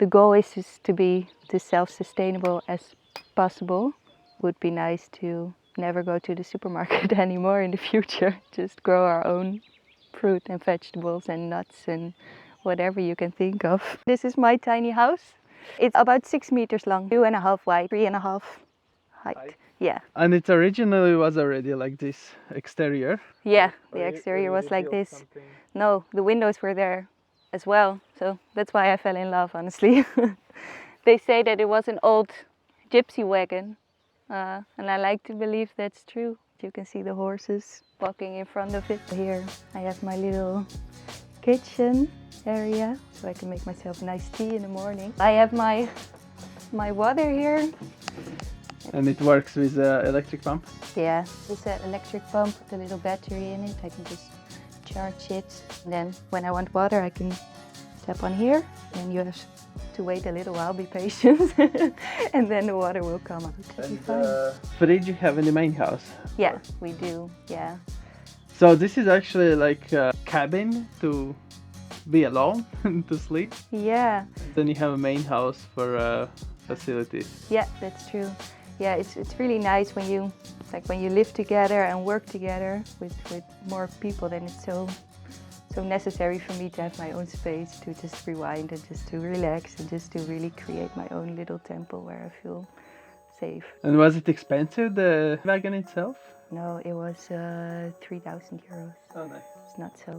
the goal is just to be as self-sustainable as possible. Would be nice to never go to the supermarket anymore in the future. Just grow our own fruit and vegetables and nuts and whatever you can think of. This is my tiny house. It's about 6 meters long, 2.5 wide, 3.5 height. Yeah. And it originally was already like this exterior? Yeah, the exterior was like this. No, the windows were there as well. So that's why I fell in love, honestly. They say that it was an old gypsy wagon. And I like to believe that's true. You can see the horses walking in front of it. Here I have my little kitchen area, so I can make myself a nice tea in the morning. I have my water here. And it works with an electric pump? Yeah, it's an electric pump with a little battery in it. I can just charge it. And then when I want water, I can tap on here. And you have to wait a little while, be patient. And then the water will come out. And fridge you have in the main house? Yeah, we do, yeah. So this is actually like a cabin to be alone, to sleep? Yeah. Then you have a main house for facilities. Yeah, that's true. Yeah, it's really nice when you live together and work together with more people. Then it's so necessary for me to have my own space to just rewind and just to relax and just to really create my own little temple where I feel safe. And was it expensive, the wagon itself? No, it was 3,000 euros. Oh, nice. It's not so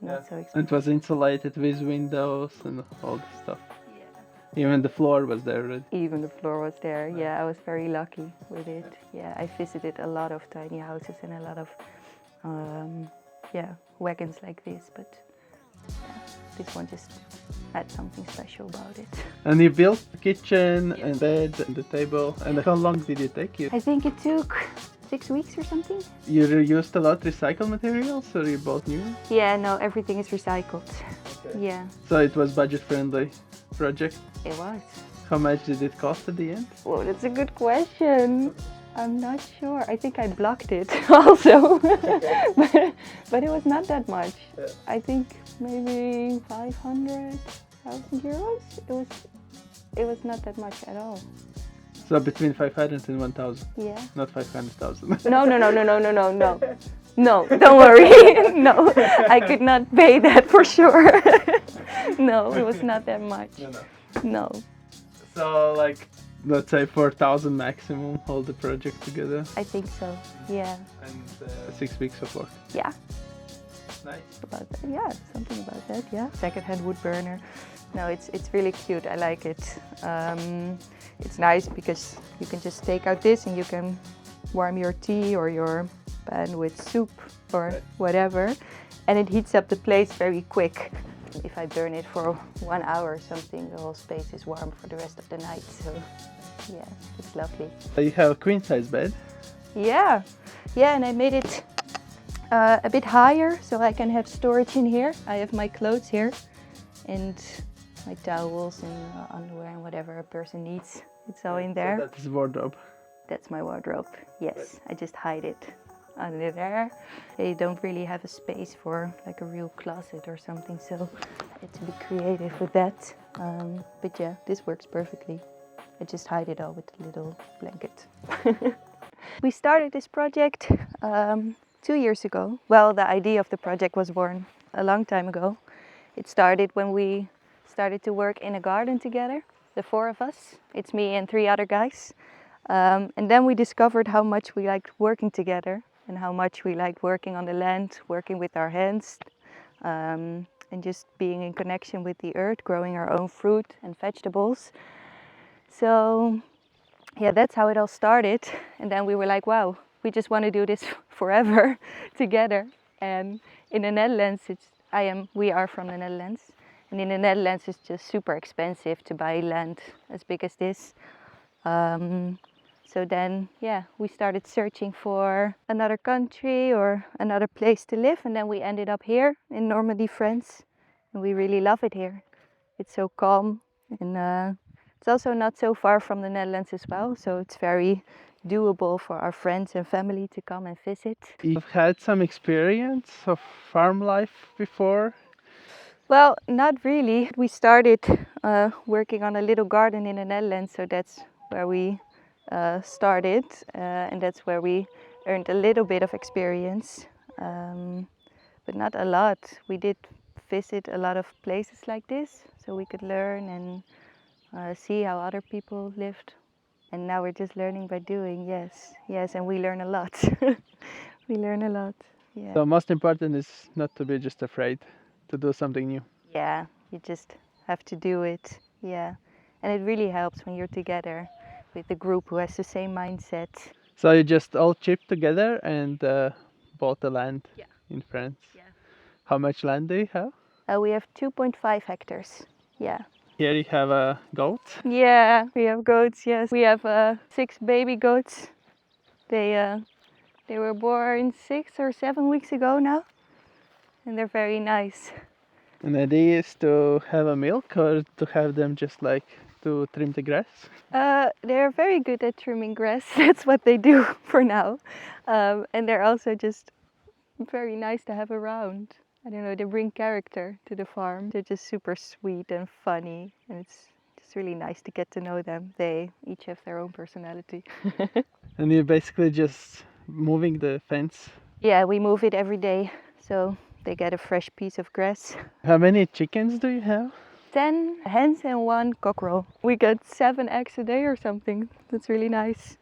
expensive. And it was insulated with windows and all the stuff. Yeah. Even the floor was there already. Even the floor was there. Yeah, I was very lucky with it. Yeah, I visited a lot of tiny houses and a lot of wagons like this, but this one just had something special about it. And you built the kitchen and bed and the table. And how long did it take you? I think it took 6 weeks or something. You used a lot of recycled materials or you bought new? Yeah, no, everything is recycled. Okay. Yeah. So it was budget-friendly project? It was. How much did it cost at the end? Whoa, that's a good question. I'm not sure. I think I blocked it also. but it was not that much. Yeah. I think maybe 500,000 euros. It was not that much at all. So between 500 and 1,000? Yeah. Not 500,000. No. No, don't worry. No, I could not pay that for sure. No, it was not that much. No. So like, let's say 4,000 maximum, all the project together. I think so, yeah. And 6 weeks of work. Yeah. Nice. About that, yeah, something about that, yeah. Second-hand wood burner. No, it's really cute, I like it. It's nice because you can just take out this and you can warm your tea or your pan with soup or whatever. And it heats up the place very quick. If I burn it for 1 hour or something, the whole space is warm for the rest of the night. So yeah, it's lovely. You have a queen-size bed? Yeah, and I made it a bit higher so I can have storage in here. I have my clothes here and my towels and underwear and whatever a person needs. It's all in there. So that's wardrobe. That's my wardrobe, yes. I just hide it under there. They don't really have a space for like a real closet or something, so I had to be creative with that. But yeah, this works perfectly. I just hide it all with a little blanket. We started this project 2 years ago. Well, the idea of the project was born a long time ago. It started when we started to work in a garden together, the 4 of us. It's me and 3 other guys. And then we discovered how much we liked working together and how much we liked working on the land, working with our hands, and just being in connection with the earth, growing our own fruit and vegetables. So yeah, that's how it all started. And then we were like, wow, we just want to do this forever together. And in the Netherlands, we are from the Netherlands. And in the Netherlands, it's just super expensive to buy land as big as this. So then, yeah, we started searching for another country or another place to live. And then we ended up here in Normandy, France. And we really love it here. It's so calm. And it's also not so far from the Netherlands as well. So it's very doable for our friends and family to come and visit. You've had some experience of farm life before? Well, not really. We started working on a little garden in the Netherlands, so that's where we started, and that's where we earned a little bit of experience, but not a lot. We did visit a lot of places like this, so we could learn and see how other people lived. And now we're just learning by doing. Yes, yes, and we learn a lot. We learn a lot. Yeah. So most important is not to be just afraid to do something new. Yeah, you just have to do it. Yeah. And it really helps when you're together with the group who has the same mindset. So you just all chipped together and bought the land in France. Yeah. How much land do you have? We have 2.5 hectares. Yeah. Here you have a goat. Yeah, we have goats. Yes, we have 6 baby goats. They were born 6 or 7 weeks ago now, and they're very nice. And the idea is to have a milk or to have them just like to trim the grass? They're very good at trimming grass. That's what they do for now. And they're also just very nice to have around. I don't know, they bring character to the farm. They're just super sweet and funny, and it's just really nice to get to know them. They each have their own personality. And you're basically just moving the fence. Yeah, we move it every day, so they get a fresh piece of grass. How many chickens do you have? 10 hens and 1 cockerel. We get 7 eggs a day or something. That's really nice.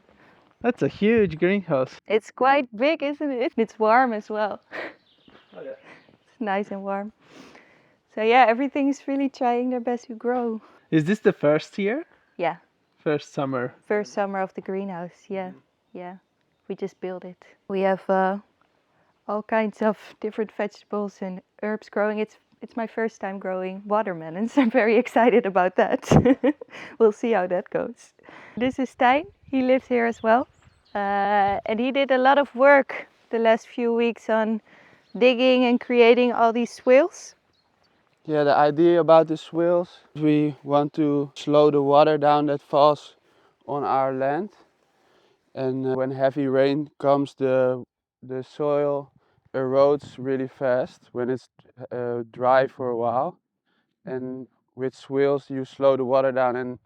That's a huge greenhouse. It's quite big, isn't it? It's warm as well. Oh, yeah. It's nice and warm. So yeah, everything is really trying their best to grow. Is this the first year? Yeah. First summer. First summer of the greenhouse, yeah. Yeah. We just built it. We have all kinds of different vegetables and herbs growing. It's my first time growing watermelons. I'm very excited about that. We'll see how that goes. This is Thijn. He lives here as well. And he did a lot of work the last few weeks on digging and creating all these swales. Yeah, the idea about the swales, we want to slow the water down that falls on our land. And when heavy rain comes, the soil erodes really fast when it's dry for a while. And with swales, you slow the water down and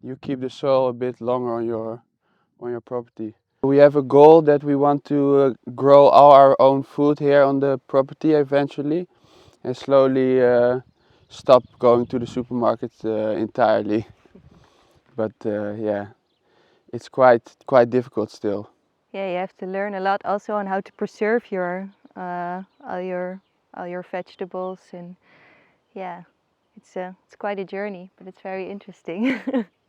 you keep the soil a bit longer on your property. We have a goal that we want to grow all our own food here on the property eventually, and slowly stop going to the supermarket entirely. But yeah, it's quite difficult still. Yeah, you have to learn a lot also on how to preserve your all your vegetables, and yeah, it's quite a journey, but it's very interesting.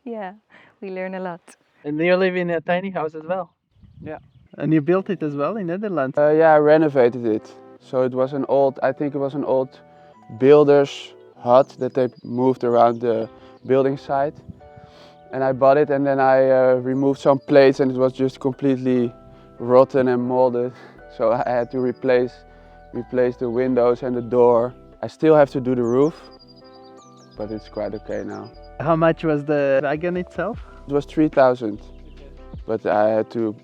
Yeah, we learn a lot. And you live in a tiny house as well? Yeah. And you built it as well in Netherlands? Yeah, I renovated it. So it was I think it was an old builder's hut that they moved around the building site. And I bought it, and then I removed some plates, and it was just completely rotten and molded. So I had to replace the windows and the door. I still have to do the roof, but it's quite okay now. How much was the wagon itself? It was 3,000, but I had to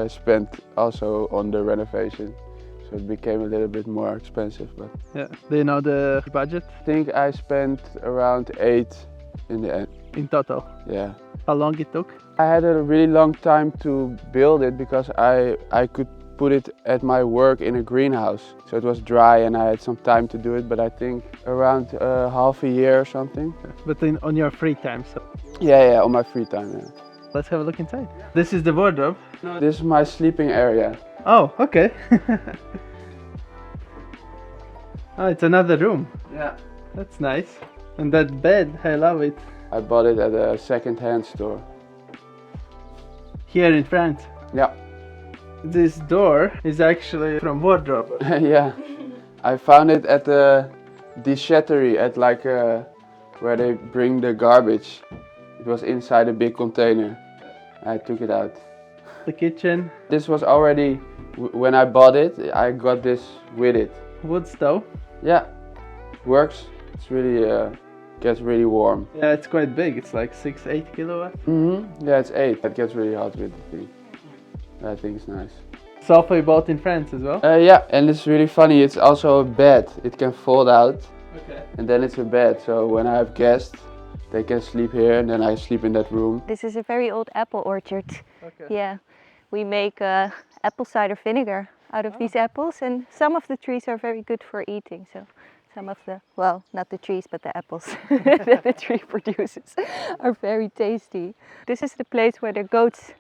spend also on the renovation. So it became a little bit more expensive. But Yeah. Do you know the budget I think I spent around 8 in the end. in total? Yeah. How long it took? I had a really long time to build it because I could put it at my work in a greenhouse. So it was dry and I had some time to do it, but I think around half a year or something. But on your free time, so Yeah, on my free time, yeah. let's have a look inside. This is the wardrobe. This is my sleeping area. Oh, okay. Oh, it's another room. Yeah. That's nice. And that bed, I love it. I bought it at a second-hand store. Here in France. Yeah. This door is actually from wardrobe. Yeah. I found it at the déchetterie, at like where they bring the garbage. It was inside a big container. I took it out. The kitchen, This was already, when I bought it, I got this with it. wood stove. Yeah, works. It's really, gets really warm. Yeah, it's quite big. It's like 6-8 kilowatts. Yeah, it's 8. It gets really hot with the thing. I think it's nice. Sofa you bought in France as well. Yeah, and it's really funny. It's also a bed. It can fold out. Okay. and then it's a bed. So when I have guests, they can sleep here, and then I sleep in that room. This is a very old apple orchard. Okay. Yeah, we make apple cider vinegar out of these apples, and some of the trees are very good for eating. So some of the, well, not the trees, but the apples that the tree produces are very tasty. This is the place where the goats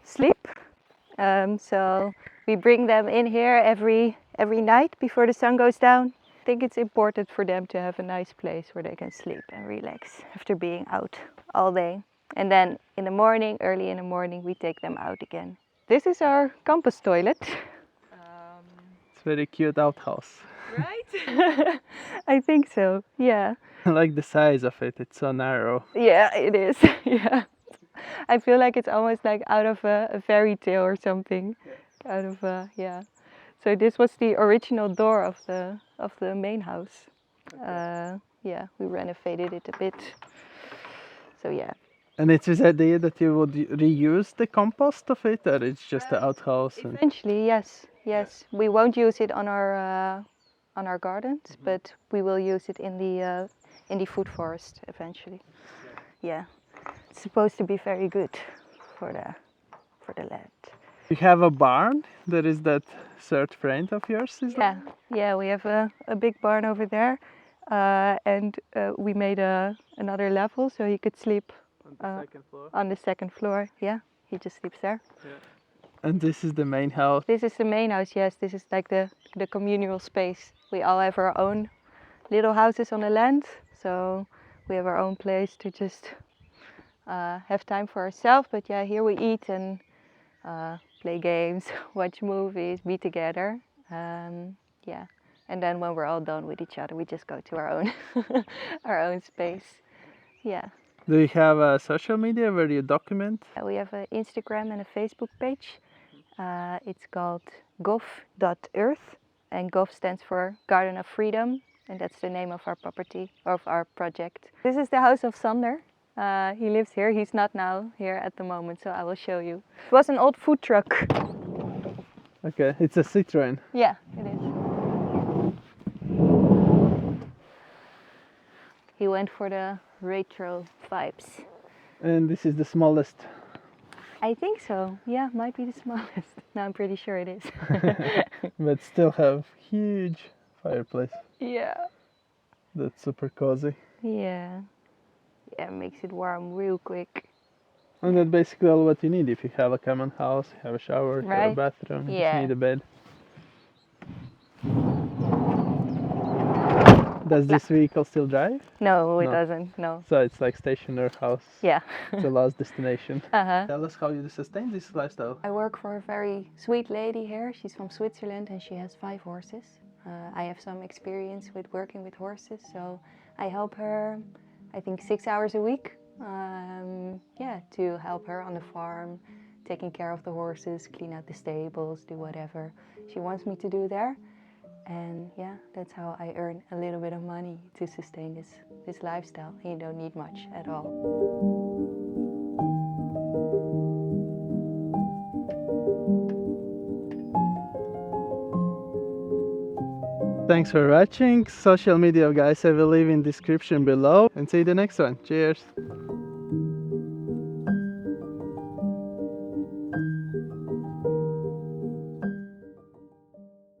sleep. So we bring them in here every night before the sun goes down. I think it's important for them to have a nice place where they can sleep and relax after being out all day. And then in the morning, early in the morning, we take them out again. This is our compost toilet. It's very cute outhouse. Right? I think so, yeah. I like the size of it. It's so narrow. Yeah, it is. Yeah. I feel like it's almost like out of a fairy tale or something. Out of yeah. So this was the original door of the main house. Yeah, we renovated it a bit. So yeah. And it's this idea that you would reuse the compost of it, or it's just the outhouse? And... Eventually, yes, yes. We won't use it on our gardens, but we will use it in the food forest eventually. Yeah, it's supposed to be very good for the land. You have a barn. There is that third friend of yours, is Yeah, yeah. We have a big barn over there, and we made another level so he could sleep on the second floor. on the second floor. Yeah, he just sleeps there. And this is the main house. This is the main house, yes. This is like the communal space. We all have our own little houses on the land, so we have our own place to just have time for ourselves. But yeah, here we eat and play games, watch movies, be together. Yeah, and then when we're all done with each other, we just go to our own our own space. Yeah. Do you have a social media where you document? We have an Instagram and a Facebook page. It's called gov.earth, and gov stands for Garden of Freedom, and that's the name of our property, of our project. This is the house of Sander. He lives here. He's not now here at the moment, so I will show you. It was an old food truck. Okay, it's a Citroen. Yeah, it is. He went for the retro vibes. And this is the smallest. I think so. Yeah, might be the smallest. No, I'm pretty sure it is. But still have huge fireplace. Yeah. That's super cozy. Yeah. Yeah, makes it warm real quick. And that's basically all what you need. If you have a common house, you have a shower, you have a Right. bathroom, you Yeah. just need a bed. Does this vehicle still drive? No, it No. doesn't. No. So it's like stationary house. Yeah. It's the last destination. Uh-huh. Tell us how you sustain this lifestyle. I work for a very sweet lady here. She's from Switzerland and she has 5 horses. I have some experience with working with horses, so I help her, I think 6 hours a week. Yeah, to help her on the farm, taking care of the horses, clean out the stables, do whatever she wants me to do there. And yeah, that's how I earn a little bit of money to sustain this lifestyle. You don't need much at all. Thanks for watching. Social media, guys, I will leave in description below. And see you the next one. Cheers.